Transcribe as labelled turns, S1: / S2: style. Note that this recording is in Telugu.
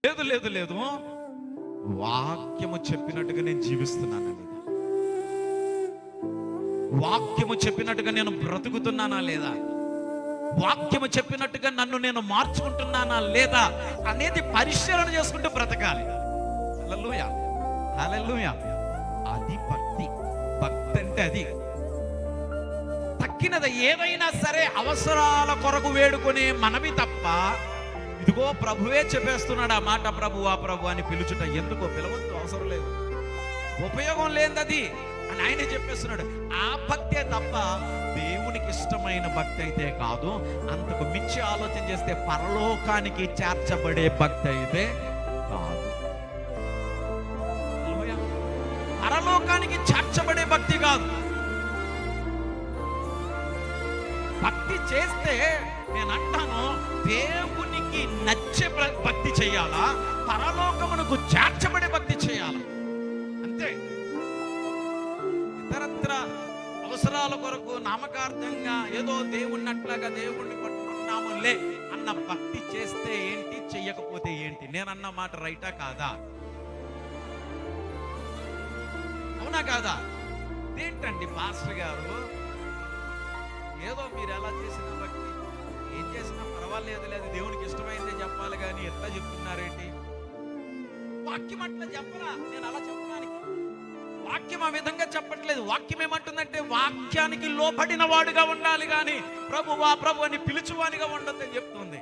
S1: లేదు లేదు లేదు, వాక్యము చెప్పినట్టుగా నేను జీవిస్తున్నానా లేదా, వాక్యము చెప్పినట్టుగా నేను బ్రతుకుతున్నానా లేదా, వాక్యము చెప్పినట్టుగా నన్ను నేను మార్చుకుంటున్నానా లేదా అనేది పరిశీలన చేసుకుంటూ బ్రతకాలి. హల్లెలూయా, హల్లెలూయా. అది భక్తి. భక్తి అంటే అది. తక్కినది ఏదైనా సరే అవసరాల కొరకు వేడుకునే మనవి తప్ప, ఇదిగో ప్రభువే చెప్పేస్తున్నాడు ఆ మాట, ప్రభు ఆ ప్రభు అని పిలుచుట ఎందుకో, పిలవద్దు, అవసరం లేదు, ఉపయోగం లేదది అని ఆయనే చెప్పేస్తున్నాడు. ఆ భక్తే తప్ప దేవునికి ఇష్టమైన భక్తి అయితే కాదు. అంతకు మించి ఆలోచన చేస్తే పరలోకానికి చేర్చబడే భక్తి అయితే కాదు. పరలోకానికి చేర్చబడే భక్తి కాదు. భక్తి చేస్తే నేను అంటాను, దేవునికి నచ్చే భక్తి చేయాలా, పరలోకమునకు చేర్చబడే భక్తి చేయాలా, అంతే. ఇతరత్ర అవసరాల కొరకు నామకార్థంగా ఏదో దేవుణ్ణి అట్లాగా దేవుణ్ణి పట్టుకున్నాములే అన్న భక్తి చేస్తే ఏంటి, చెయ్యకపోతే ఏంటి? నేనన్న మాట రైటా కాదా? అవునా కాదా? ఏంటండి పాస్టర్ గారు, ఏదో మీరు ఎలా చేసిన భక్తి, ఏం చేసినా పర్వాలేదు, లేదు దేవునికి ఇష్టమైందే చెప్పాలి కానీ ఎట్లా చెప్తున్నారేంటి? వాక్యం అట్లా చెప్పరా, నేను అలా చెప్పడానికి వాక్యం ఆ విధంగా చెప్పట్లేదు. వాక్యం ఏమంటుందంటే వాక్యానికి లోబడిన వాడుగా ఉండాలి కానీ ప్రభువా ప్రభు అని పిలుచువానిగా ఉండొద్దని చెప్తుంది.